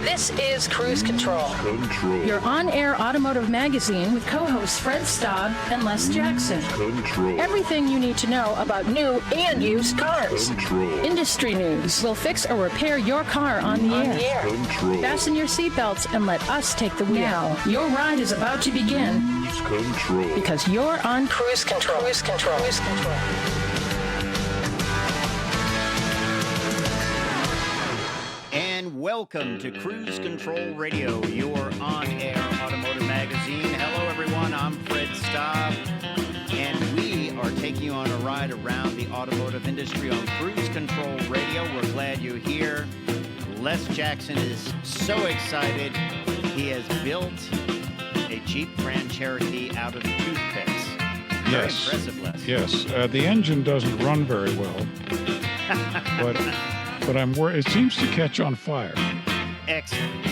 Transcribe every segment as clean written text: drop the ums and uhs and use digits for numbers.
This is Cruise Control. Your on-air automotive magazine with co-hosts Fred Staub and Les Jackson. Everything you need to know about new and used cars. Industry news. We'll fix or repair your car on the air. Fasten your seatbelts and let us take the wheel. Now, your ride is about to begin. Because you're on Cruise Control. Cruise Control. Cruise Control. And welcome to Cruise Control Radio, your on-air automotive magazine. Hello, everyone. I'm Fred Staub, and we are taking you on a ride around the automotive industry on Cruise Control Radio. We're glad you're here. Les Jackson is so excited. He has built a Jeep Grand Cherokee out of the toothpicks. Very impressive, Les. Yes. The engine doesn't run very well, but I'm worried. It seems to catch on fire. Excellent.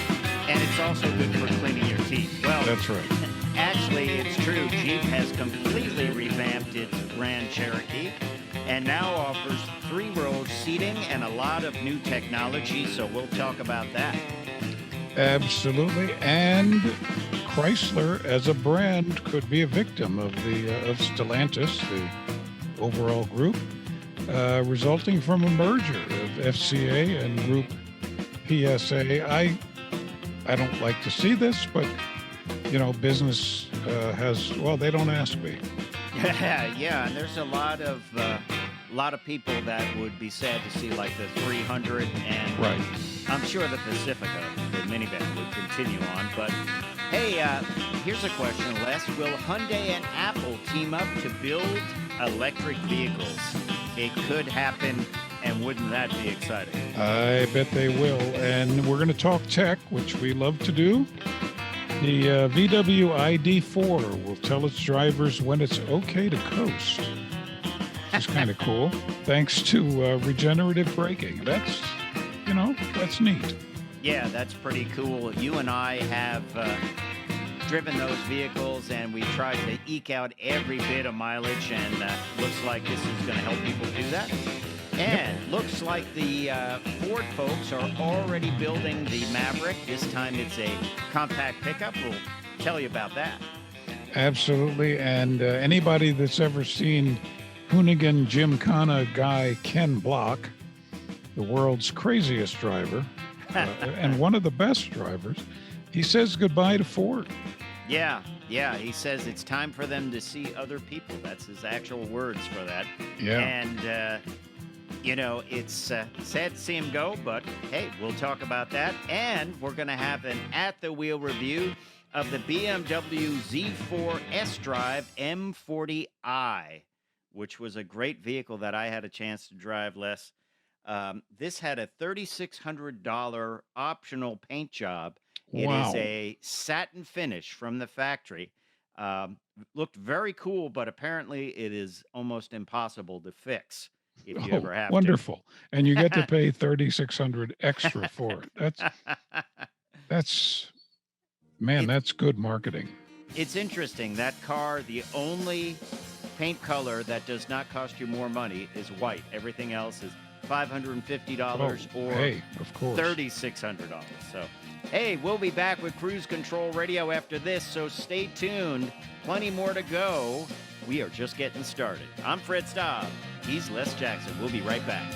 And it's also good for cleaning your teeth. Well, that's right. Actually, it's true. Jeep has completely revamped its Grand Cherokee and now offers 3-row seating and a lot of new technology, so we'll talk about that. Absolutely. And Chrysler as a brand could be a victim of Stellantis, the overall group, resulting from a merger of FCA and Groupe PSA. I don't like to see this, but business they don't ask me. Yeah, and there's a lot of people that would be sad to see, like the 300, and right. I'm sure the Pacifica, the minivan, would continue on. But hey, here's a question, Les. Will Hyundai and Apple team up to build electric vehicles? It could happen, and wouldn't that be exciting? I bet they will. And we're going to talk tech, which we love to do. The VW ID4 will tell its drivers when it's okay to coast. It's kind of cool. Thanks to regenerative braking. That's neat. Yeah, that's pretty cool. You and I have driven those vehicles, and we tried to eke out every bit of mileage, and looks like this is going to help people do that. And looks like the Ford folks are already building the Maverick. This time it's a compact pickup. We'll tell you about that. Absolutely. And anybody that's ever seen Hoonigan Gymkana guy Ken Block, the world's craziest driver, and one of the best drivers, he says goodbye to Ford. Yeah, he says it's time for them to see other people. That's his actual words for that. Yeah. And, it's sad to see him go, but hey, we'll talk about that. And we're going to have an at-the-wheel review of the BMW Z4 sDrive M40i, which was a great vehicle that I had a chance to drive, Les. This had a $3,600 optional paint job. It is a satin finish from the factory. Looked very cool, but apparently it is almost impossible to fix if you ever have wonderful. And you get to pay $3,600 extra for it. That's good marketing. It's interesting. That car, the only paint color that does not cost you more money is white. Everything else is $550 of course, $3,600. So, hey, we'll be back with Cruise Control Radio after this, so stay tuned. Plenty more to go. We are just getting started. I'm Fred Staub. He's Les Jackson. We'll be right back.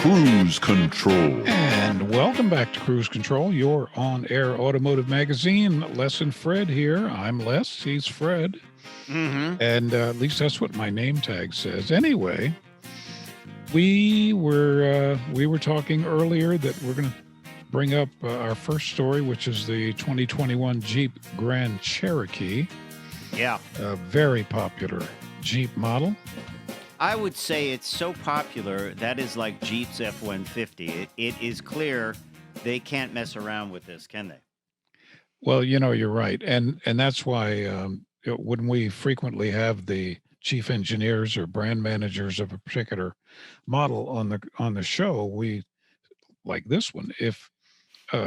Cruise Control. And welcome back to Cruise Control, your on-air automotive magazine. Les and Fred here. I'm Les. He's Fred. Mm-hmm. And at least that's what my name tag says. Anyway, we were talking earlier that we're going to bring up our first story, which is the 2021 Jeep Grand Cherokee. Yeah. A very popular Jeep model. I would say it's so popular, that is like Jeep's F-150. It is clear they can't mess around with this, can they? Well, you're right. And that's why when we frequently have the chief engineers or brand managers of a particular model on the show, we like this one. If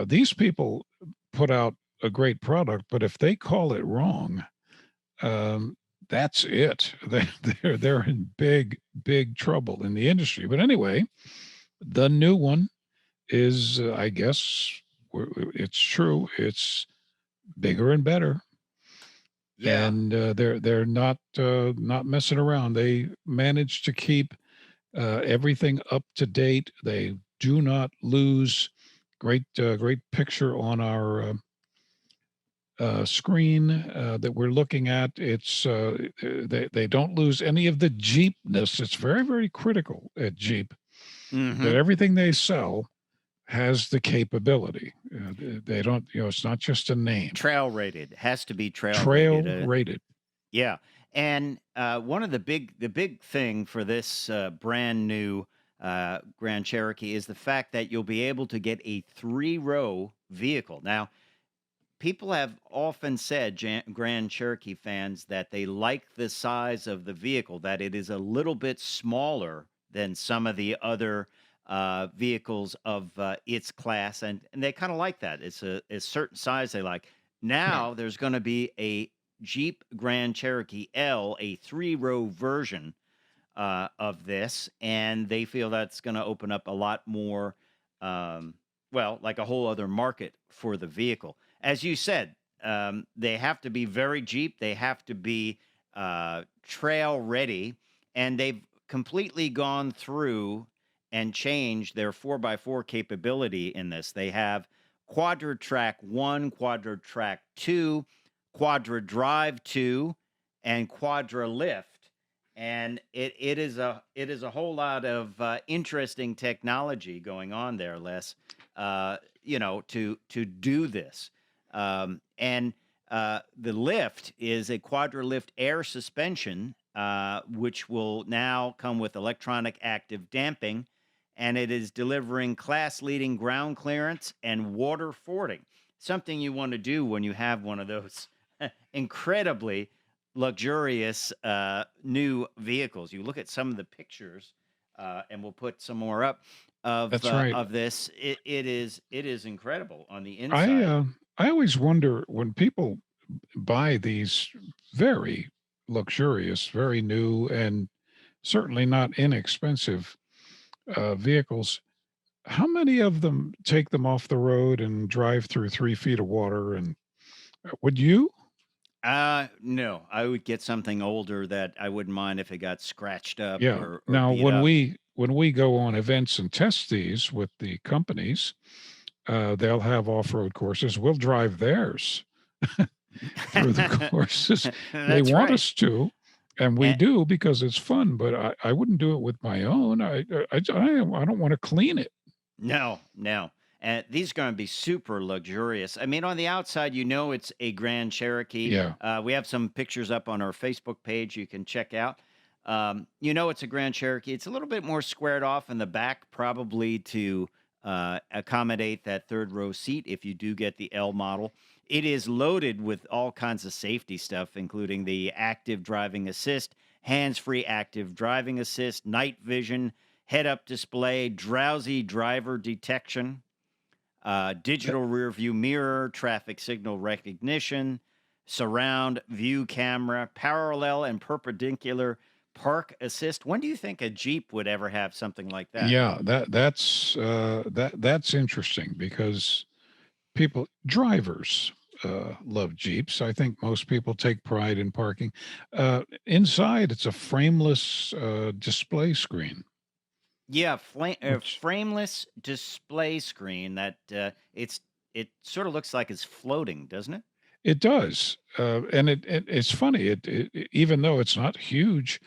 these people put out a great product, but if they call it wrong, that's it. They're in big trouble in the industry. But anyway, the new one is, I guess, it's true. It's bigger and better, Yeah. and they're not messing around. They managed to keep everything up to date. They do not lose. Great picture on our screen that we're looking at. It's they don't lose any of the Jeepness. It's very critical at Jeep that everything they sell has the capability. They don't, it's not just a name. Trail rated. Has to be trail Rated. Yeah. And one of the big thing for this brand new Grand Cherokee is the fact that you'll be able to get a 3-row vehicle. Now, people have often said, Grand Cherokee fans, that they like the size of the vehicle, that it is a little bit smaller than some of the other vehicles of its class, and they kind of like that. It's a certain size they like. Now there's going to be a Jeep Grand Cherokee L, a 3-row version of this, and they feel that's going to open up a lot more, like a whole other market for the vehicle. As you said, they have to be very Jeep. They have to be trail ready, and they've completely gone through and changed their 4x4 capability in this. They have Quadra Track 1, Quadra Track 2, Quadra Drive 2, and Quadra Lift. And it is a whole lot of interesting technology going on there, Les, to do this. And the lift is a Quadra Lift air suspension, which will now come with electronic active damping, and it is delivering class-leading ground clearance and water fording, something you want to do when you have one of those incredibly luxurious new vehicles. You look at some of the pictures, and we'll put some more up of of this. It is incredible on the inside. I always wonder when people buy these very luxurious, very new, and certainly not inexpensive vehicles, how many of them take them off the road and drive through 3 feet of water? And would you? No, I would get something older that I wouldn't mind if it got scratched up. Yeah. Or Now, beat up. when we go on events and test these with the companies, they'll have off-road courses. We'll drive theirs through the courses. They want us to, and we do because it's fun. But I wouldn't do it with my own. I don't want to clean it. No. And these are going to be super luxurious. I mean, on the outside, it's a Grand Cherokee. Yeah. We have some pictures up on our Facebook page you can check out. It's a Grand Cherokee. It's a little bit more squared off in the back, probably to accommodate that 3rd-row seat if you do get the L model. It is loaded with all kinds of safety stuff, including the active driving assist, hands-free active driving assist, night vision, head-up display, drowsy driver detection, digital rear view mirror, traffic signal recognition, surround view camera, parallel and perpendicular park assist. When do you think a Jeep would ever have something like that? Yeah, that's interesting because drivers love Jeeps. I think most people take pride in parking. Inside, it's a frameless display screen. Yeah, frameless display screen that it sort of looks like it's floating, doesn't it? It does, and it's funny. It even though it's not huge,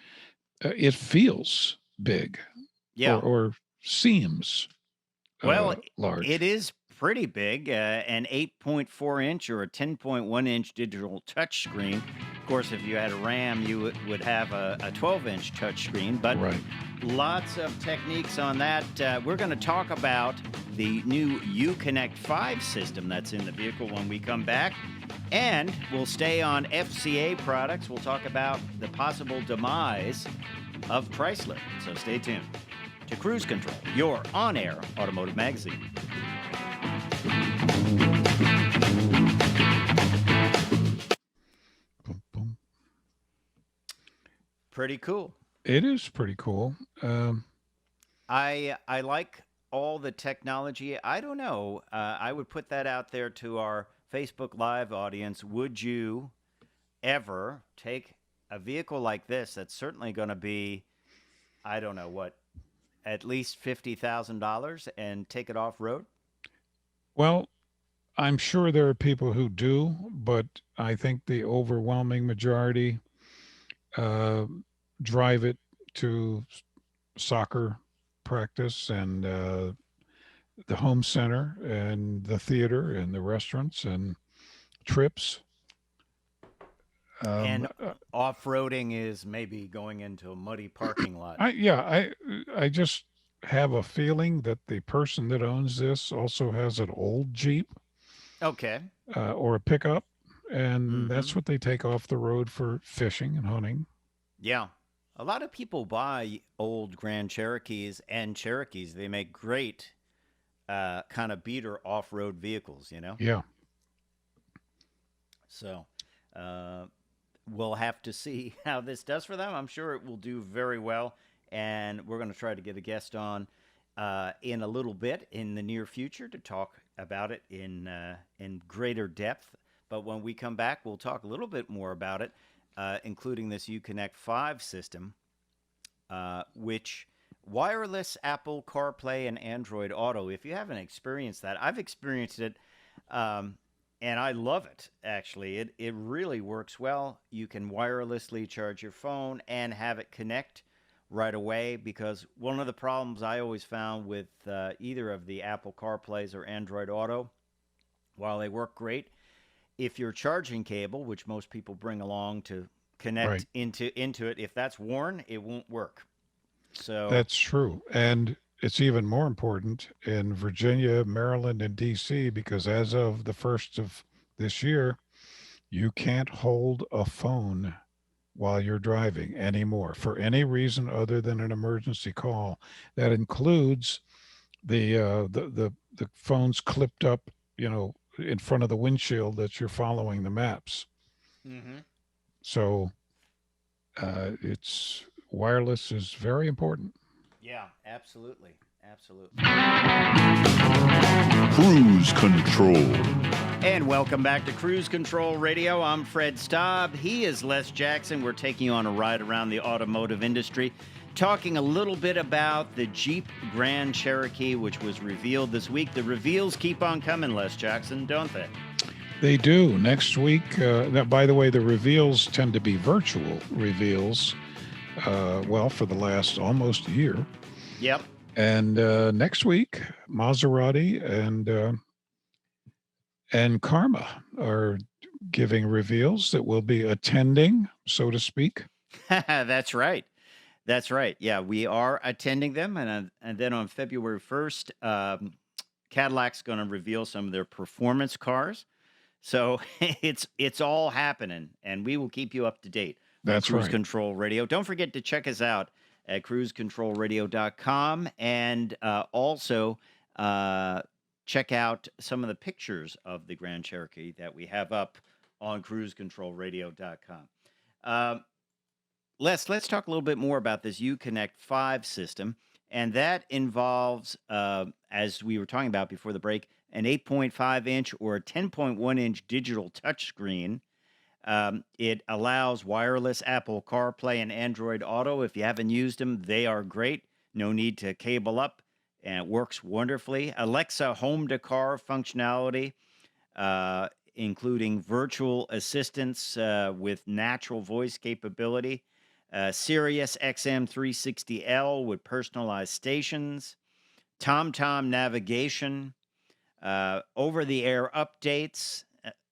it feels big. Yeah. Or seems Well, large. it is pretty big, an 8.4-inch or a 10.1-inch digital touchscreen. Of course, if you had a Ram, you would have a 12-inch touchscreen, but Right. lots of techniques on that. We're going to talk about the new Uconnect 5 system that's in the vehicle when we come back. And we'll stay on FCA products. We'll talk about the possible demise of Chrysler. So stay tuned to Cruise Control, your on-air automotive magazine. Boom, boom. Pretty cool. It is pretty cool. I like all the technology. I don't know. I would put that out there to our Facebook Live audience. Would you ever take a vehicle like this that's certainly going to be, I don't know what, at least $50,000 and take it off road? Well, I'm sure there are people who do, but I think the overwhelming majority uh, drive it to soccer practice and the home center and the theater and the restaurants and trips. And off-roading is maybe going into a muddy parking lot. I just have a feeling that the person that owns this also has an old Jeep Okay. or a pickup, and that's Mhm. what they take off the road for fishing and hunting. Yeah. A lot of people buy old Grand Cherokees and Cherokees. They make great kind of beater off-road vehicles, you know? Yeah. So uh, we'll have to see how this does for them. I'm sure it will do very well. And we're going to try to get a guest on in a little bit in the near future to talk about it in greater depth. But when we come back, we'll talk a little bit more about it, including this Uconnect 5 system, which wireless Apple CarPlay and Android Auto. If you haven't experienced that, I've experienced it, and I love it, actually. It really works well. You can wirelessly charge your phone and have it connect right away, because one of the problems I always found with either of the Apple CarPlays or Android Auto, while they work great, if your charging cable, which most people bring along to connect Right. into it, if that's worn, it won't work. So That's true. And it's even more important in Virginia, Maryland, and DC, because as of the 1st of this year, you can't hold a phone while you're driving anymore for any reason other than an emergency call. That includes the phones clipped up, in front of the windshield that you're following the maps. Mhm. So it's wireless is very important. Yeah, absolutely. Absolutely. Cruise control. And welcome back to Cruise Control Radio. I'm Fred Staub. He is Les Jackson. We're taking you on a ride around the automotive industry, talking a little bit about the Jeep Grand Cherokee, which was revealed this week. The reveals keep on coming, Les Jackson, don't they? They do. Next week, now, by the way, the reveals tend to be virtual reveals, for the last almost year. Yep. And next week, Maserati and Karma are giving reveals that we'll be attending, so to speak. That's right. That's right. Yeah, we are attending them. And then on February 1st, Cadillac's going to reveal some of their performance cars. So it's all happening, and we will keep you up to date on That's Cruise right. Control Radio. Don't forget to check us out at cruisecontrolradio.com, and also check out some of the pictures of the Grand Cherokee that we have up on cruisecontrolradio.com. Let's talk a little bit more about this Uconnect 5 system, and that involves, as we were talking about before the break, an 8.5-inch or a 10.1-inch digital touchscreen. It allows wireless Apple CarPlay and Android Auto. If you haven't used them, they are great. No need to cable up, and it works wonderfully. Alexa home to car functionality, including virtual assistants with natural voice capability. Sirius XM 360L with personalized stations. TomTom navigation. Over-the-air updates.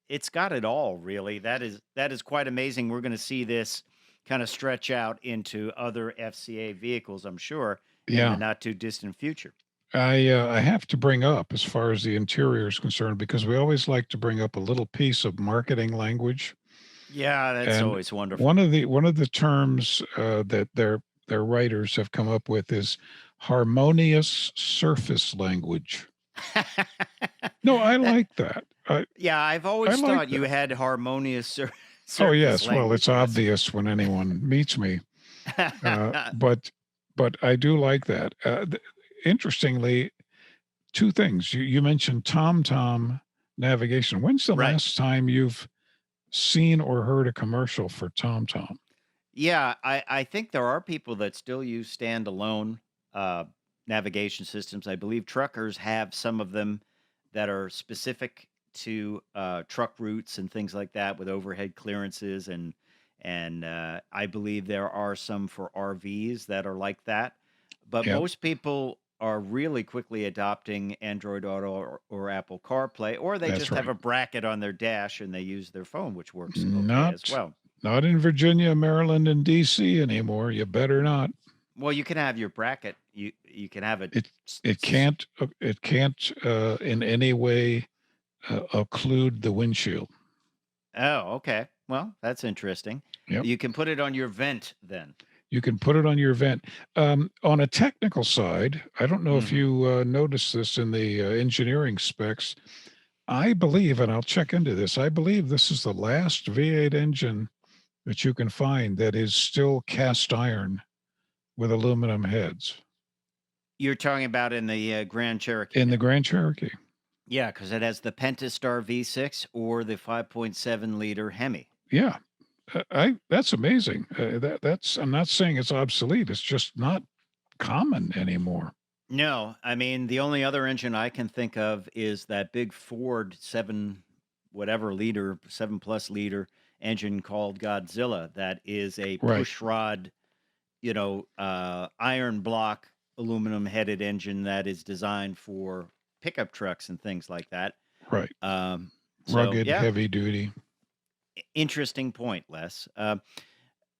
It's got it all, really. That is quite amazing. We're going to see this kind of stretch out into other FCA vehicles, I'm sure, in the Yeah. not too distant future. I have to bring up, as far as the interior is concerned, because we always like to bring up a little piece of marketing language. Yeah, that's And always wonderful. one of the terms that their writers have come up with is harmonious surface language. No, I like that. Yeah, I've always like thought you that. had harmonious Oh surface yes, well, language. it's Yes. obvious when anyone meets me. But I do like that. Interestingly, two things. You mentioned TomTom navigation. When's the Right. last time you've seen or heard a commercial for TomTom? Yeah, I think there are people that still use standalone uh, navigation systems. I believe truckers have some of them that are specific to truck routes and things like that with overhead clearances, and I believe there are some for RVs that are like that. But Yep, most people are really quickly adopting Android Auto or Apple CarPlay, or they that's just have right. a bracket on their dash and they use their phone, which works okay as Not well. not in Virginia, Maryland, and DC anymore. You better not. Well, you can have your bracket. You can have it. It it can't in any way occlude the windshield. Oh, okay. Well, that's interesting. Yep. You can put it on your vent then. You can put it on your vent. On a technical side, I don't know if Hmm. you noticed this in the engineering specs. I believe, and I'll check into this, I believe this is the last V8 engine that you can find that is still cast iron with aluminum heads You're talking about in the Grand Cherokee in the then. Grand Cherokee. Yeah, because it has the Pentastar V6 or the 5.7-liter Hemi. Yeah, I that's amazing. That's I'm not saying it's obsolete. It's just not common anymore. No, I mean the only other engine I can think of is that big Ford 7 whatever liter, 7+ liter engine called Godzilla that is a Right, push rod, iron block aluminum headed engine that is designed for pickup trucks and things like that. right. So Rugged, yeah, heavy duty. interesting point, Les.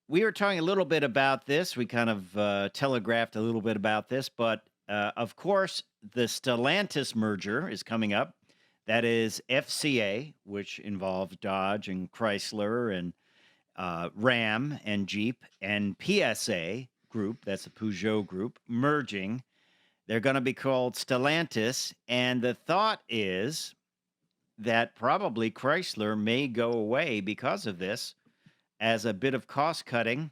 We were talking a little bit about this. We kind of telegraphed a little bit about this, but of course, the Stellantis merger is coming up. That is FCA, which involves Dodge and Chrysler and Ram and Jeep, and PSA Group, that's a Peugeot group, merging. They're going to be called Stellantis. And the thought is that probably Chrysler may go away because of this as a bit of cost cutting.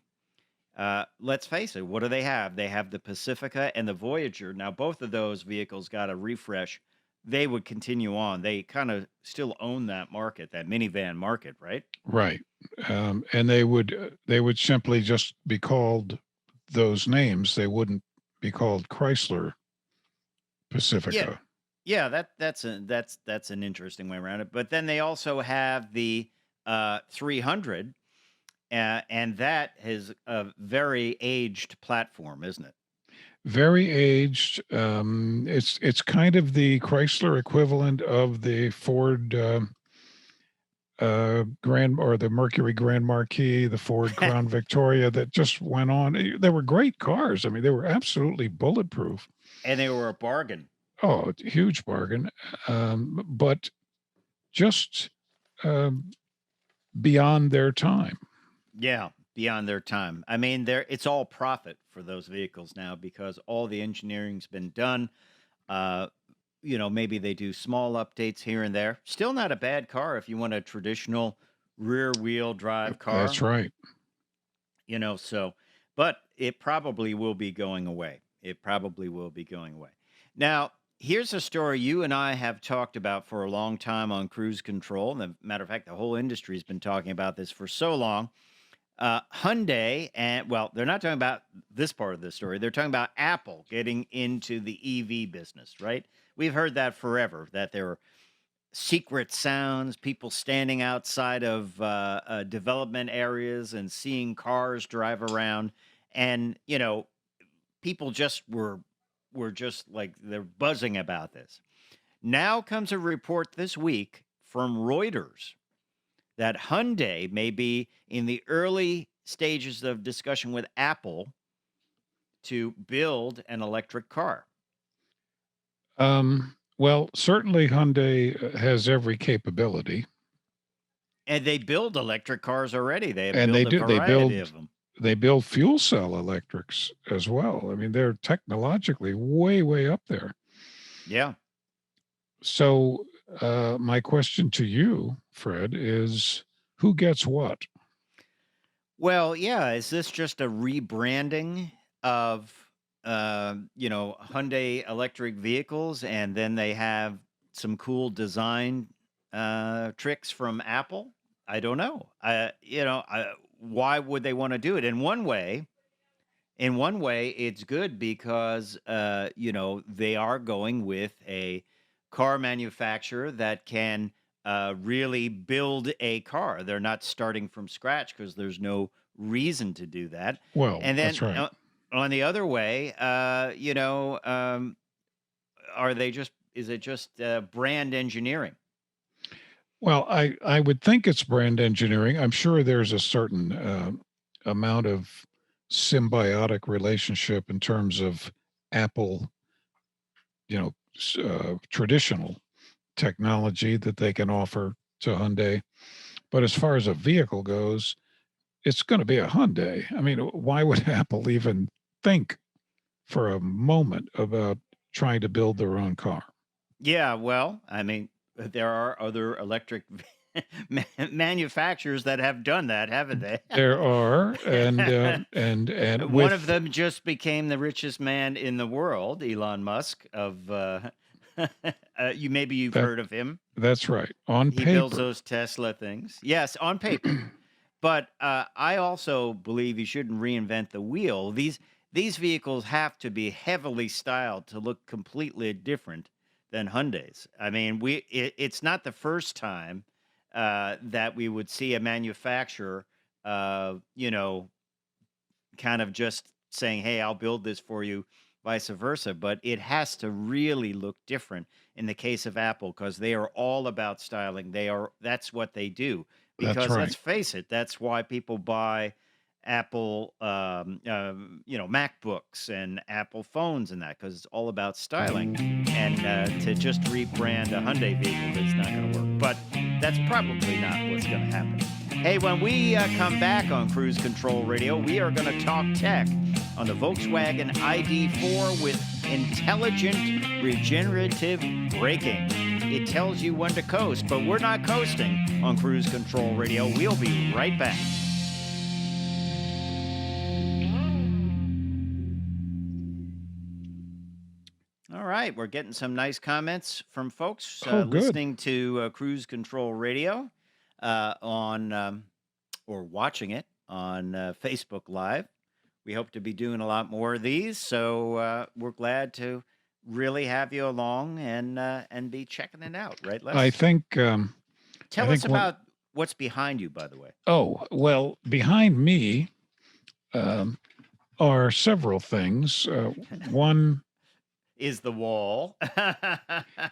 Let's face it, what do they have? They have the Pacifica and the Voyager. Now, both of those vehicles got a refresh. They would continue on. They kind of still own that market, that minivan market, right? Right. And they would simply just be called those names. They wouldn't be called Chrysler Yeah, Pacifica. yeah. That's an interesting way around it. But then they also have the 300, and that is a very aged platform, isn't it? Very aged. It's kind of the Chrysler equivalent of the Ford Grand or the Mercury Grand Marquis, the Ford Crown Victoria that just went on. They were great cars. I mean, they were absolutely bulletproof. And they were a bargain. Oh, huge bargain. But just um, beyond their time. Yeah, beyond their time. I mean, it's all profit for those vehicles now because all the engineering's been done. Uh, maybe they do small updates here and there. Still not a bad car if you want a traditional rear wheel drive That's car, right. so, but it probably will be going away. It probably will be going away. Now, here's a story you and I have talked about for a long time on cruise control. And matter of fact, the whole industry has been talking about this for so long. Hyundai, and well, they're not talking about this part of the story. They're talking about Apple getting into the EV business, right? We've heard that forever, that there are secret sounds, people standing outside of development areas and seeing cars drive around. And, people just were just like they're buzzing about this. Now comes a report this week from Reuters that Hyundai may be in the early stages of discussion with Apple to build an electric car. Well, certainly Hyundai has every capability, And they build electric cars already. They and they build a do. variety of them. They build fuel cell electrics as well. I mean, they're technologically way, way up there. Yeah. So, my question to you, Fred, is who gets what? Well, yeah. Is this just a rebranding of, Hyundai electric vehicles, and then they have some cool design tricks from Apple? I don't know. Why would they want to do it? In one way, it's good because they are going with a car manufacturer that can really build a car. They're not starting from scratch because there's no reason to do that. Well, And then that's right. on the other way, are they just is it just brand engineering? Well, I would think it's brand engineering. I'm sure there's a certain amount of symbiotic relationship in terms of Apple, traditional technology that they can offer to Hyundai. But as far as a vehicle goes, it's going to be a Hyundai. I mean, why would Apple even think for a moment about trying to build their own car? Yeah, well, I mean, there are other electric manufacturers that have done that, haven't they? There are, and One of with them just became the richest man in the world, Elon Musk. You've that heard of him. that's right. On He builds paper, those Tesla things. Yes, on paper. But I also believe you shouldn't reinvent the wheel. These vehicles have to be heavily styled to look completely different than Hyundai's. I mean, it's not the first time that we would see a manufacturer, kind of just saying, "Hey, I'll build this for you," vice versa. But it has to really look different in the case of Apple because they are all about styling. That's what they do. that's Because right. let's face it, that's why people buy Apple, MacBooks and Apple phones and that because it's all about styling. And to just rebrand a Hyundai vehicle is not going to work. But that's probably not what's going to happen. Hey, when we come back on Cruise Control Radio, we are going to talk tech on the Volkswagen ID4 with Intelligent Regenerative Braking. It tells you when to coast, but we're not coasting on Cruise Control Radio. We'll be right back. All right, we're getting some nice comments from folks Oh, good. listening to Cruise Control Radio on or watching it on Facebook Live. We hope to be doing a lot more of these, so we're glad to really have you along and be checking it out, right, Les? I think Tell us think what. about what's behind you, by the way. Oh, well, behind me um, are several things. One Is the wall.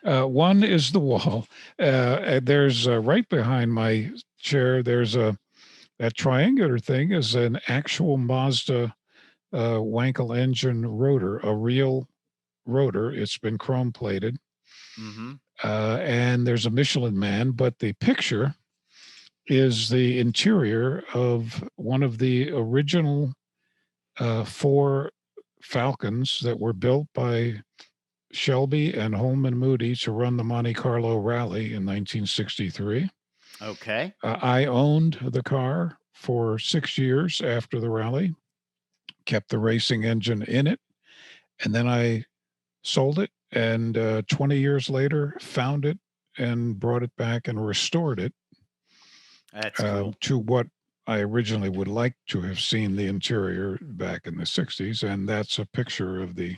one is the wall. There's right behind my chair. There's that triangular thing is an actual Mazda Wankel engine rotor, a real rotor. It's been chrome plated, Mm-hmm. and there's a Michelin Man. But the picture is the interior of one of the original four Falcons that were built by Shelby and Holman Moody to run the Monte Carlo Rally in 1963. Okay. I owned the car for 6 years after the rally, kept the racing engine in it, and then I sold it. And 20 years later, found it and brought it back and restored it That's cool. to what I originally would like to have seen the interior back in the 60s. And that's a picture of the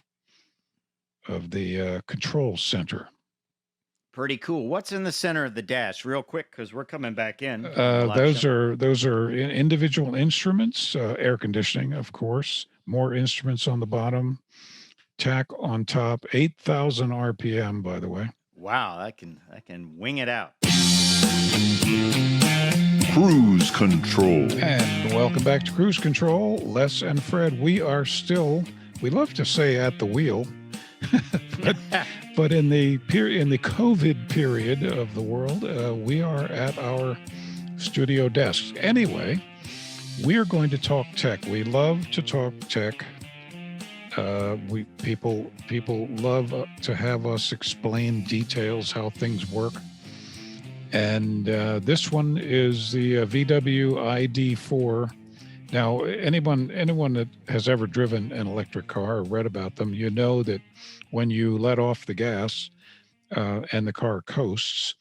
control center. Pretty cool. What's in the center of the dash, real quick, because we're coming back in. A lot of show- Those are individual instruments, air conditioning, of course, more instruments on the bottom, tack on top, 8,000 RPM, by the way. Wow, I can wing it out. Cruise Control. And welcome back to Cruise Control. Les and Fred, we are still, we love to say at the wheel, but in the COVID period of the world, we are at our studio desks. Anyway, we are going to talk tech. We love to talk tech. People love to have us explain details, how things work. And this one is the VW ID4 Now, anyone that has ever driven an electric car or read about them, you know that when you let off the gas and the car coasts,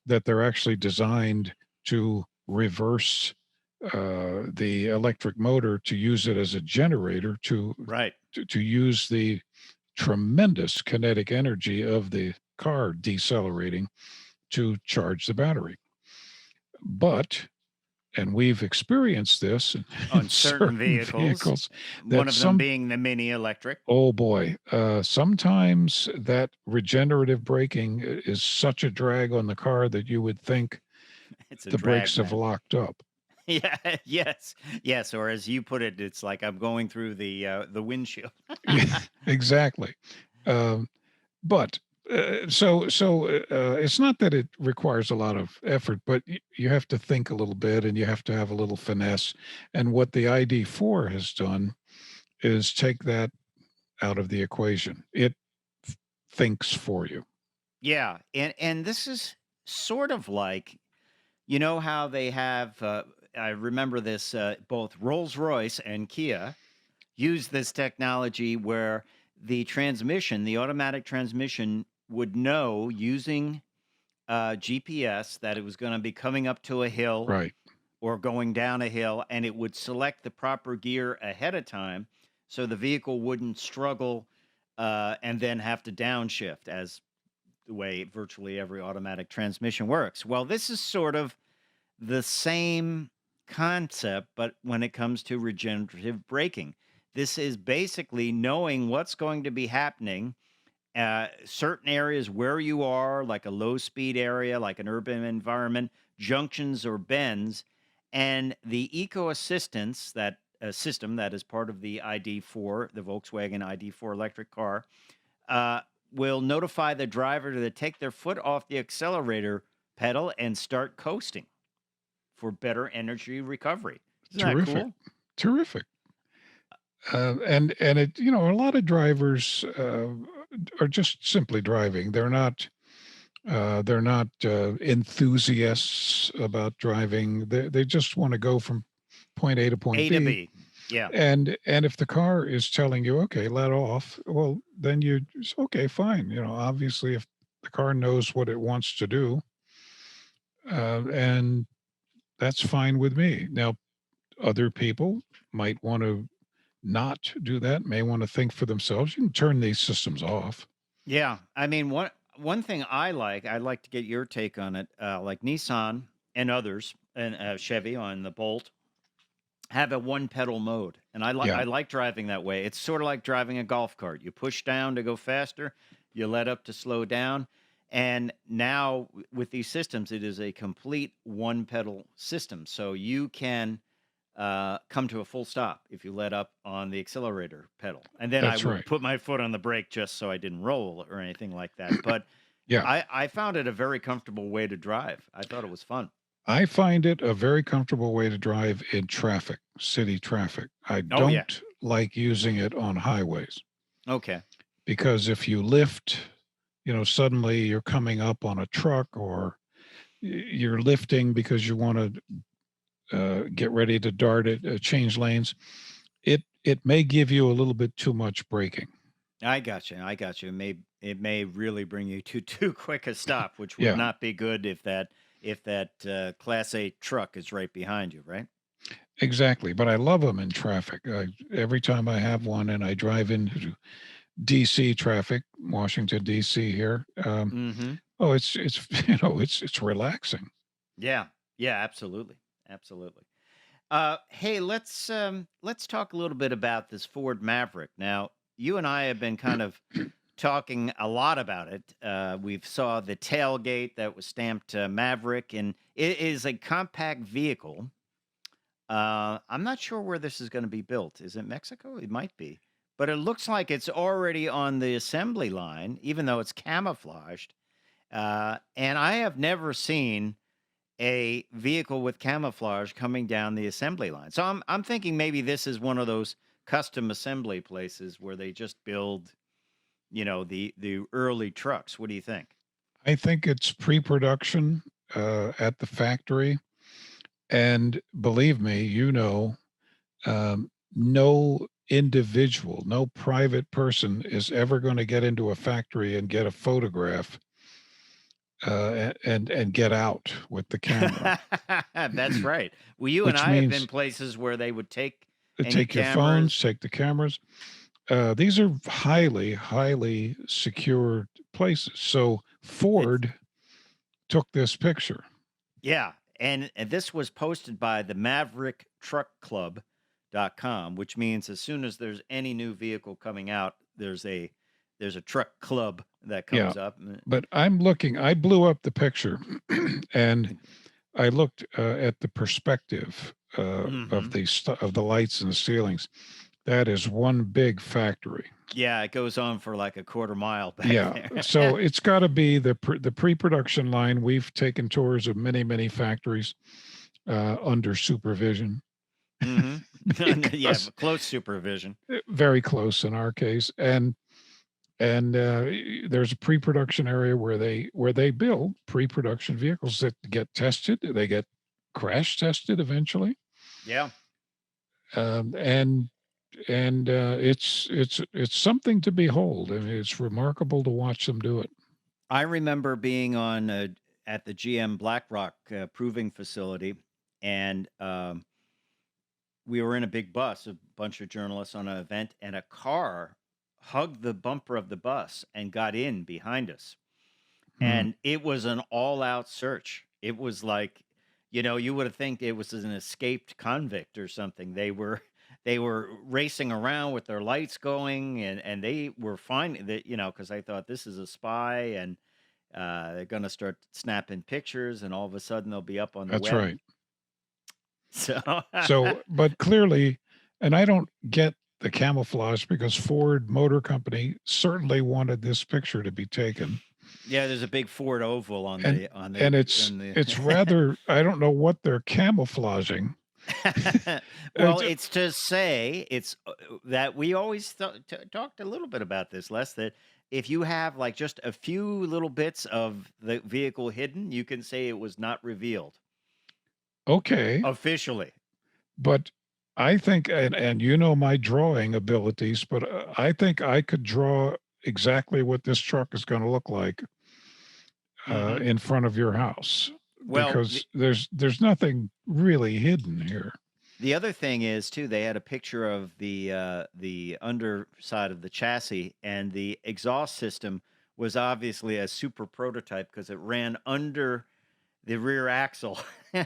that they're actually designed to reverse the electric motor to use it as a generator Right. to use the tremendous kinetic energy of the car decelerating to charge the battery. But, and we've experienced this in On certain certain vehicles, vehicles, one that of them some, being the Mini Electric. oh boy, sometimes that regenerative braking is such a drag on the car that you would think It's a the brakes drag, have man. locked up. Yeah, yes, or as you put it, it's like I'm going through the windshield. Exactly. Um, but it's not that it requires a lot of effort, but you have to think a little bit and you have to have a little finesse. And what the ID4 has done is take that out of the equation. It thinks for you. Yeah, and this is sort of like, you know how they have I remember this both Rolls-Royce and Kia use this technology where the automatic transmission would know using GPS that it was going to be coming up to a hill Right. or going down a hill, and it would select the proper gear ahead of time so the vehicle wouldn't struggle and then have to downshift, as the way virtually every automatic transmission works. Well, this is sort of the same concept, but when it comes to regenerative braking, this is basically knowing what's going to be happening. Certain areas where you are, like a low speed area, like an urban environment, junctions or bends, and the eco assistance that system that is part of the ID4, the Volkswagen ID4 electric car, uh, will notify the driver to take their foot off the accelerator pedal and start coasting for better energy recovery. Isn't that Terrific. cool? Terrific. And it, you know, a lot of drivers are just simply driving. They're not enthusiasts about driving. They just want to go from point A to point A to B. B. Yeah. And if the car is telling you, okay, let off, well, then you just, okay, fine. You know, obviously, if the car knows what it wants to do, and that's fine with me. Now, other people might want to not do that, may want to think for themselves. You can turn these systems off. Yeah. I mean, one thing I'd like to get your take on it, like Nissan and others, and Chevy on the Bolt have a one pedal mode, and Yeah, I like driving that way. It's sort of like driving a golf cart. You push down to go faster, you let up to slow down, and now with these systems, it is a complete one pedal system. So you can come to a full stop if you let up on the accelerator pedal, and then I that's would right. put my foot on the brake just so I didn't roll or anything like that. But Yeah. I found it a very comfortable way to drive. I thought it was fun. I find it a very comfortable way to drive in traffic, city traffic. I Oh yeah. don't like using it on highways Okay. because if you lift, you know, suddenly you're coming up on a truck or you're lifting because you want to get ready to dart it, change lanes. It may give you a little bit too much braking. I got you. I got you. It may really bring you to too quick a stop, which would Yeah, not be good if that Class A truck is right behind you, right? exactly. But I love them in traffic. Every time I have one and I drive into DC traffic, Washington DC here. Mm-hmm. Oh, it's you know it's relaxing. Yeah. Yeah. Absolutely. Absolutely. Hey, let's talk a little bit about this Ford Maverick. Now, you and I have been kind of talking a lot about it. We've saw the tailgate that was stamped Maverick, and it is a compact vehicle. I'm not sure where this is going to be built. Is it Mexico? It might be. But it looks like it's already on the assembly line, even though it's camouflaged. And I have never seen a vehicle with camouflage coming down the assembly line. So I'm thinking maybe this is one of those custom assembly places where they just build, the early trucks. What do you think? I think it's pre-production at the factory, and believe me, you know no individual, no private person is ever going to get into a factory and get a photograph and get out with the camera. That's right. Well, you and Which I have been means places where they would take any take your phones, cameras. take the cameras. These are highly, highly secure places. So Ford took this picture. Yeah, and this was posted by the Maverick Truck Club.com, which means as soon as there's any new vehicle coming out, there's a truck club that comes up. But I'm looking, I blew up the picture and I looked at the perspective of the lights and the ceilings. That is one big factory. Yeah, it goes on for like a quarter mile back there. So it's got to be the pre-production line. We've taken tours of many, many factories under supervision. Yeah, close supervision. Very close in our case, and there's a pre-production area where they build pre-production vehicles that get tested. They get crash tested eventually. Yeah, and it's something to behold. I mean, it's remarkable to watch them do it. I remember being on at the GM BlackRock proving facility, and we were in a big bus, a bunch of journalists on an event, and a car hugged the bumper of the bus and got in behind us. And it was an all-out search. It was like, you would have think it was an escaped convict or something. They were racing around with their lights going, and they were finding that, because I thought this is a spy, and they're going to start snapping pictures, and all of a sudden they'll be up on the web. That's right. So, but clearly, and I don't get the camouflage because Ford Motor Company certainly wanted this picture to be taken. Yeah, there's a big Ford oval on and, the and it's rather, I don't know what they're camouflaging. Well, it's to say it's that we always talked a little bit about this, Les, that if you have like just a few little bits of the vehicle hidden, you can say it was not revealed. Okay. Officially. But I think, and my drawing abilities, but I think I could draw exactly what this truck is going to look like in front of your house. Well, because there's nothing really hidden here. The other thing is too, they had a picture of the underside of the chassis, and the exhaust system was obviously a super prototype because it ran under the rear axle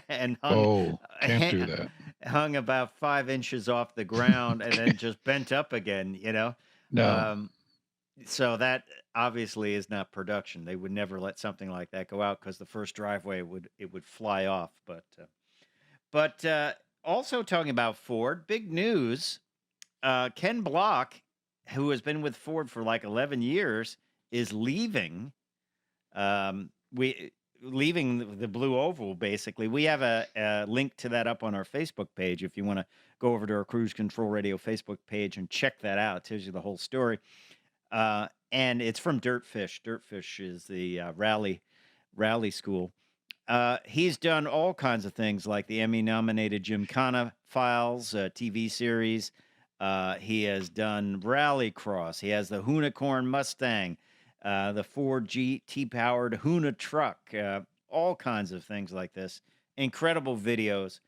and hung, can't do that. Hung about 5 inches off the ground and then just bent up again. No. So that obviously is not production. They would never let something like that go out because the first driveway it would fly off. But also talking about Ford, big news. Ken Block, who has been with Ford for like 11 years, is leaving. Leaving the Blue Oval, basically. We have a link to that up on our Facebook page if you want to go over to our Cruise Control Radio Facebook page and check that out. It tells you the whole story. And it's from Dirtfish. Dirtfish is the rally school. He's done all kinds of things like the Emmy-nominated Gymkana Files TV series. He has done Rallycross. He has the Hoonicorn Mustang, the Ford GT-powered Hoona truck, all kinds of things like this. Incredible videos.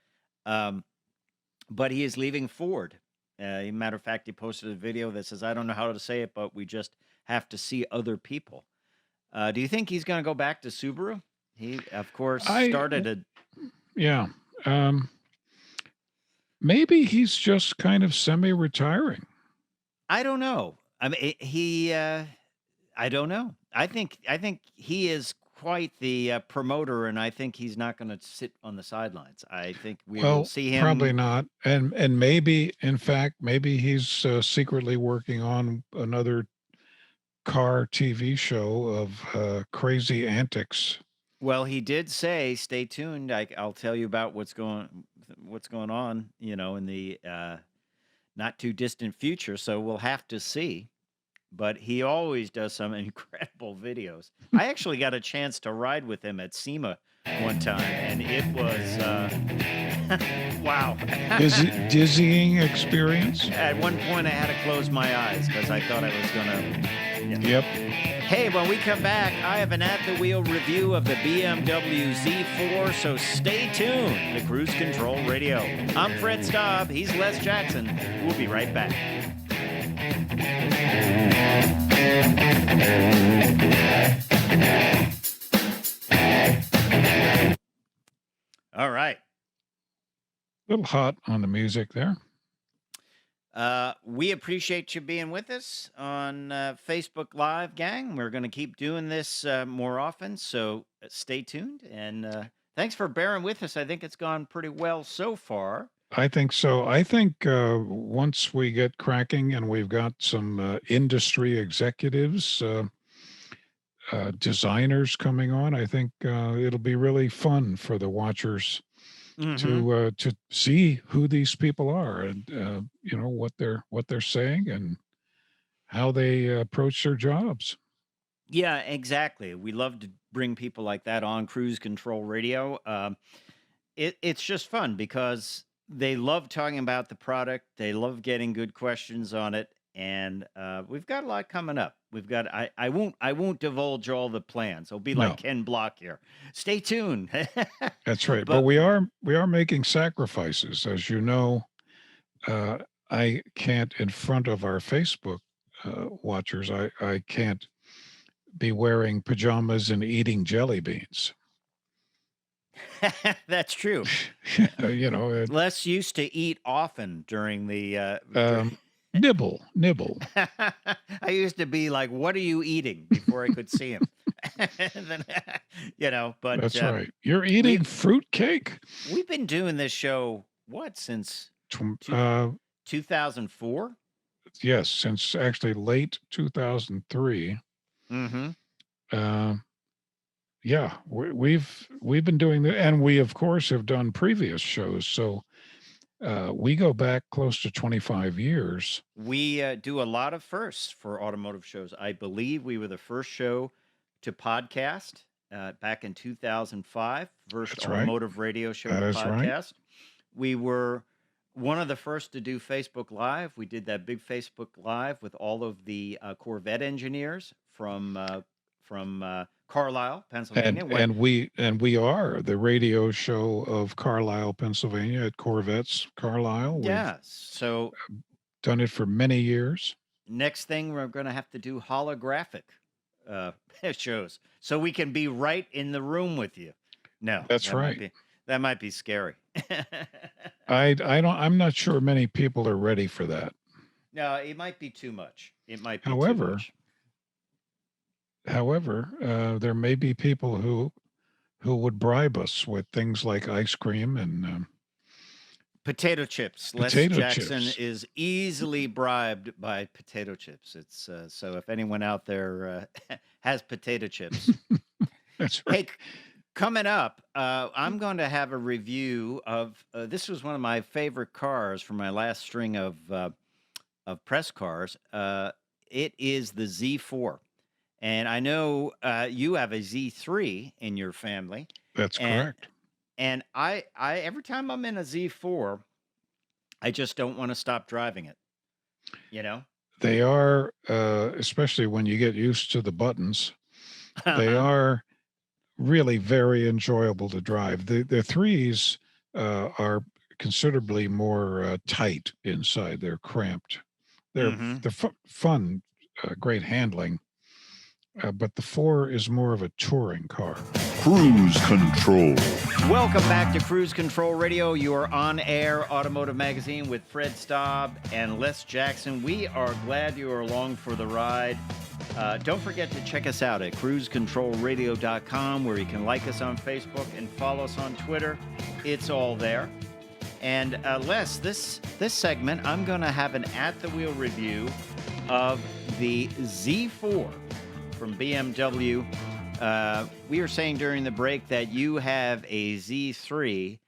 But he is leaving Ford. Matter of fact, he posted a video that says, I don't know how to say it, but we just have to see other people. Do you think he's going to go back to Subaru? He, of course, started a... Yeah. Maybe he's just kind of semi-retiring. I don't know. I mean, I don't know. I think he is quite the promoter, and I think he's not going to sit on the sidelines. I think we will see him. Probably not. And maybe, in fact, maybe he's secretly working on another car TV show of crazy antics. Well, he did say, "Stay tuned. I'll tell you about what's going on. In the not too distant future. So we'll have to see." But he always does some incredible videos. I actually got a chance to ride with him at SEMA one time, and it was wow. dizzying experience. At one point, I had to close my eyes because I thought I was going to... Yep. Hey, when we come back, I have an at-the-wheel review of the BMW Z4, so stay tuned to Cruise Control Radio. I'm Fred Staub. He's Les Jackson. We'll be right back. All right. A little hot on the music there. We appreciate you being with us on Facebook Live, gang. We're going to keep doing this more often, so stay tuned. And thanks for bearing with us. I think it's gone pretty well so far. I think so. I think once we get cracking and we've got some industry executives, designers coming on, I think it'll be really fun for the watchers to see who these people are and what they're saying and how they approach their jobs. Yeah, exactly. We love to bring people like that on Cruise Control Radio. It's just fun because they love talking about the product. They love getting good questions on it, and we've got a lot coming up. We've got. I won't divulge all the plans. I'll be like Ken Block here. Stay tuned. That's right. But we are making sacrifices, as you know. I can't, in front of our Facebook watchers, I can't be wearing pajamas and eating jelly beans. That's true. Les used to eat often during the nibble. I used to be like, "What are you eating?" before I could see him. And then, but that's right. You're eating fruitcake. We've been doing this show since 2004. Yes, since actually late 2003. Mm-hmm. Yeah, we've been doing that, and we of course have done previous shows. So we go back close to 25 years. We do a lot of firsts for automotive shows. I believe we were the first show to podcast back in 2005. First That's automotive radio show to podcast. Right. We were one of the first to do Facebook Live. We did that big Facebook Live with all of the Corvette engineers from Carlisle, Pennsylvania. And we are the radio show of Carlisle, Pennsylvania at Corvettes Carlisle. Yeah, so done it for many years. Next thing, we're going to have to do holographic shows so we can be right in the room with you. No, that's right. That might be scary. I'm not sure many people are ready for that. No, it might be too much. It might be However, too much. However, there may be people who would bribe us with things like ice cream and potato chips. Les Jackson is easily bribed by potato chips. It's so if anyone out there has potato chips, that's right. Hey, coming up, I'm going to have a review of. This was one of my favorite cars from my last string of press cars. It is the Z4. And I know you have a Z3 in your family. That's correct. And I every time I'm in a Z4, I just don't want to stop driving it. They are, especially when you get used to the buttons, they are really very enjoyable to drive. The threes are considerably more tight inside. They're cramped. They're fun, great handling. But the 4 is more of a touring car. Cruise Control. Welcome back to Cruise Control Radio, your on-air automotive magazine with Fred Staub and Les Jackson. We are glad you are along for the ride. Don't forget to check us out at cruisecontrolradio.com, where you can like us on Facebook and follow us on Twitter. It's all there. And Les, this segment, I'm going to have an at-the-wheel review of the Z4 from BMW. We were saying during the break that you have a Z3,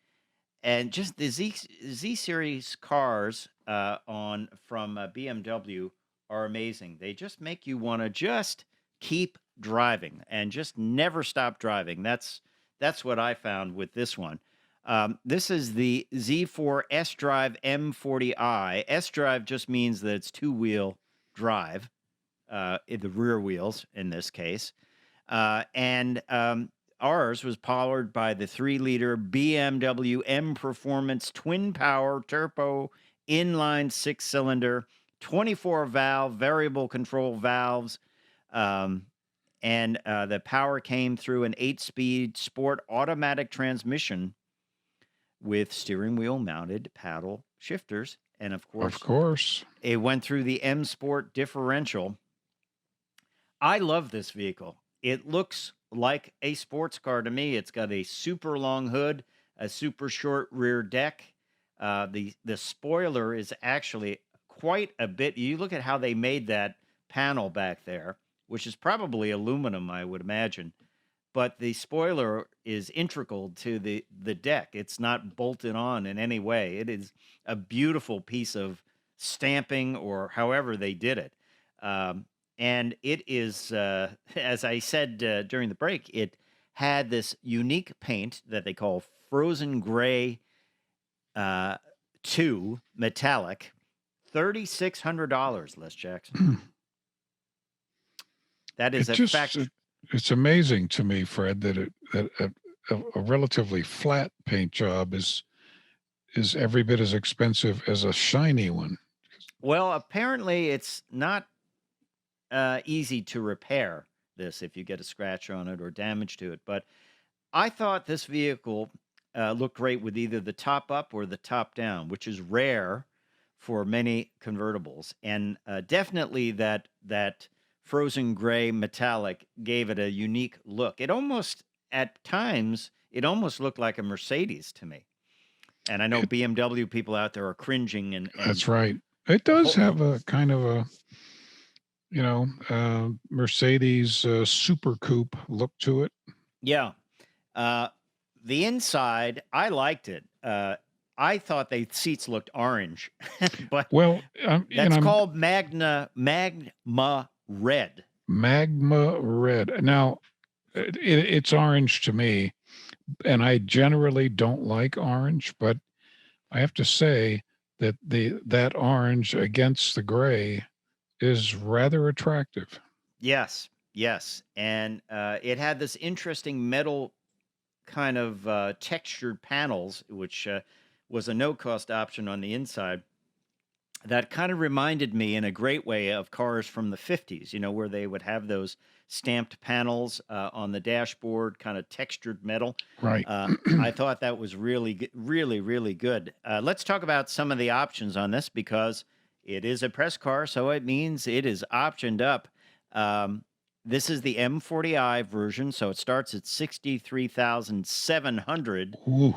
and just the Z series cars from BMW are amazing. They just make you want to just keep driving and just never stop driving. That's what I found with this one. This is the Z4 sDrive M40i. sDrive just means that it's two-wheel drive, in the rear wheels in this case. And ours was powered by the 3-liter BMW M Performance twin power turbo inline 6-cylinder, 24-valve variable control valves. And the power came through an 8-speed sport automatic transmission with steering wheel mounted paddle shifters. And of course, it went through the M Sport differential. I love this vehicle. It looks like a sports car to me. It's got a super long hood, a super short rear deck. The spoiler is actually quite a bit. You look at how they made that panel back there, which is probably aluminum, I would imagine. But the spoiler is integral to the deck. It's not bolted on in any way. It is a beautiful piece of stamping, or however they did it. And it is, as I said during the break, it had this unique paint that they call Frozen Gray 2 Metallic. $3,600, Les Jackson. That is a fact. It's amazing to me, Fred, that a relatively flat paint job is every bit as expensive as a shiny one. Well, apparently it's not easy to repair this if you get a scratch on it or damage to it. But I thought this vehicle looked great with either the top up or the top down, which is rare for many convertibles. And definitely that Frozen Gray Metallic gave it a unique look. It almost, at times, looked like a Mercedes to me. And I know BMW people out there are cringing. And that's right. It does have a kind of a, Mercedes Super Coupe look to it. Yeah. The inside, I liked it. I thought the seats looked orange, but that's called Magma Red. Magma Red. Now, it's orange to me, and I generally don't like orange, but I have to say that that orange against the gray is rather attractive. Yes, and it had this interesting metal kind of textured panels, which was a no-cost option on the inside. That kind of reminded me in a great way of cars from the 50s, where they would have those stamped panels on the dashboard, kind of textured metal. Right. I thought that was really, really, really good. Let's talk about some of the options on this, because it is a press car, so it means it is optioned up. This is the M40i version, so it starts at $63,700. Ooh.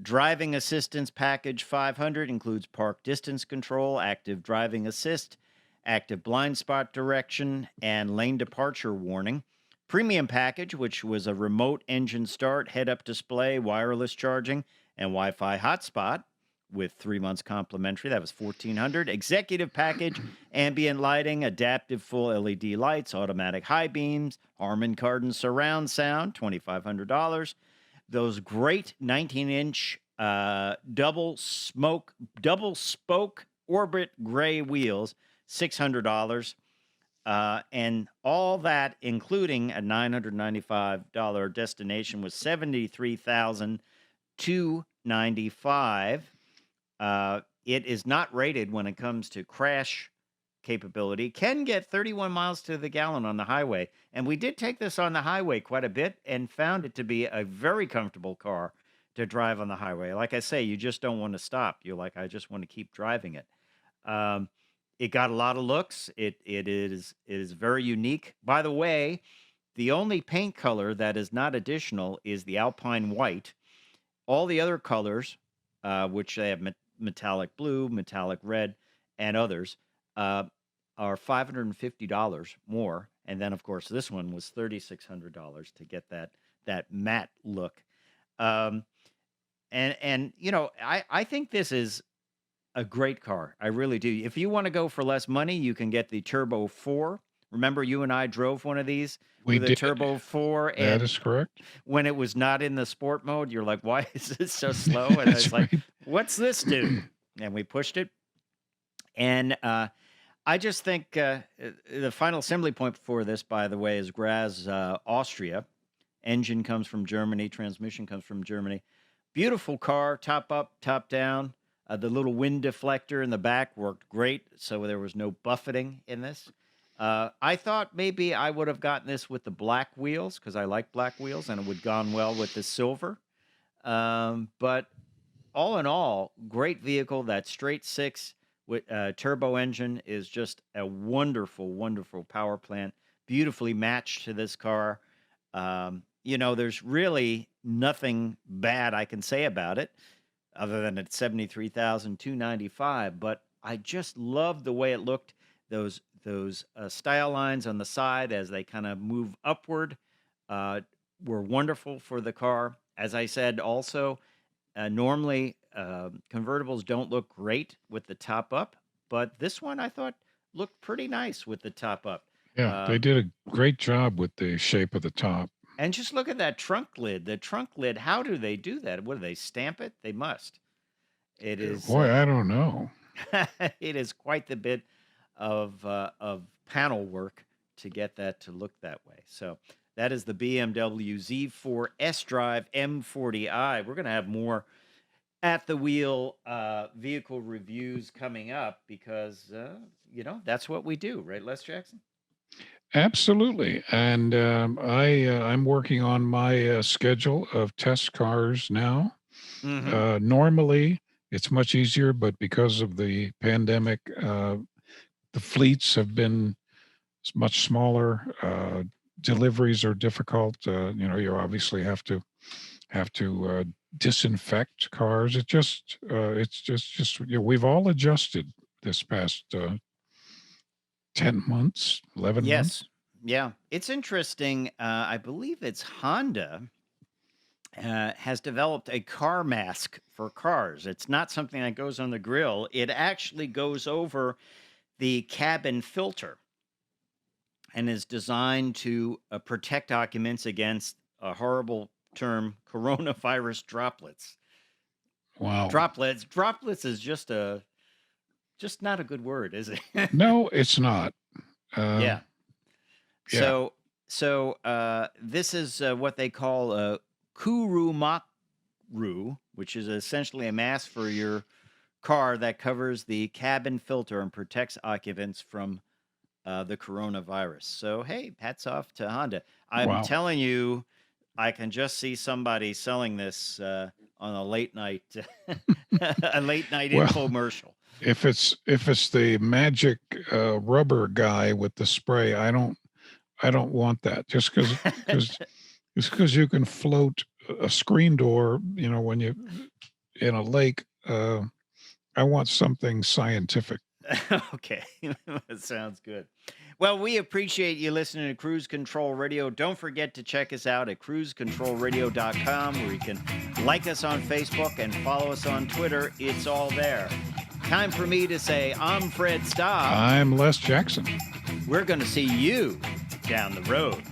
Driving assistance package 500 includes park distance control, active driving assist, active blind spot direction, and lane departure warning. Premium package, which was a remote engine start, head-up display, wireless charging, and Wi-Fi hotspot with 3 months complimentary. That was $1,400. Executive package, ambient lighting, adaptive full LED lights, automatic high beams, Harman Kardon surround sound, $2,500. Those great 19-inch double spoke orbit gray wheels, $600. And all that, including a $995 destination, was $73,295. It is not rated when it comes to crash capability. Can get 31 miles to the gallon on the highway. And we did take this on the highway quite a bit and found it to be a very comfortable car to drive on the highway. Like I say, you just don't want to stop. You're like, I just want to keep driving it. It got a lot of looks. It is very unique. By the way, the only paint color that is not additional is the Alpine White. All the other colors, which they have metallic blue, metallic red, and others, are $550 more. And then, of course, this one was $3,600 to get that matte look. I think this is a great car. I really do. If you want to go for less money, you can get the Turbo 4, Remember, you and I drove one of these We with a did. Turbo 4, That and is correct. when it was not in the sport mode, you're like, why is this so slow? And I That's was like, right. what's this do? And we pushed it. And I just think the final assembly point for this, by the way, is Graz, Austria. Engine comes from Germany. Transmission comes from Germany. Beautiful car, top up, top down. The little wind deflector in the back worked great, so there was no buffeting in this. I thought maybe I would have gotten this with the black wheels because I like black wheels, and it would have gone well with the silver. But all in all, great vehicle. That straight six with turbo engine is just a wonderful, wonderful power plant. Beautifully matched to this car. There's really nothing bad I can say about it, other than it's $73,295. But I just love the way it looked. Those style lines on the side as they kind of move upward were wonderful for the car. As I said, also, normally convertibles don't look great with the top up, but this one I thought looked pretty nice with the top up. Yeah, they did a great job with the shape of the top. And just look at that trunk lid. The trunk lid, how do they do that? What do they stamp it? They must. It is Boy, I don't know. it is quite the bit of panel work to get that to look that way. So that is the BMW Z4 sDrive M40i. We're going to have more at the wheel vehicle reviews coming up because that's what we do, right, Les Jackson? Absolutely. And I'm working on my schedule of test cars now. Mm-hmm. Normally, it's much easier, but because of the pandemic, the fleets have been much smaller. Deliveries are difficult. You obviously have to disinfect cars. It's just we've all adjusted this past 10 months, 11 months. Yes. Yeah. It's interesting. I believe it's Honda has developed a car mask for cars. It's not something that goes on the grill. It actually goes over the cabin filter and is designed to protect occupants against a horrible term, coronavirus droplets. Wow. Droplets is just not a good word, is it? No, it's not. Yeah. Yeah. So this is what they call a kurumaru, which is essentially a mask for your car that covers the cabin filter and protects occupants from the coronavirus. So, hey, hats off to Honda. I'm Wow. telling you, I can just see somebody selling this on a late night infomercial. If it's the magic rubber guy with the spray, I don't want that. Just because you can float a screen door, when you in a lake. I want something scientific. Okay, that sounds good. Well, we appreciate you listening to Cruise Control Radio. Don't forget to check us out at cruisecontrolradio.com, where you can like us on Facebook and follow us on Twitter. It's all there. Time for me to say, I'm Fred Staub. I'm Les Jackson. We're going to see you down the road.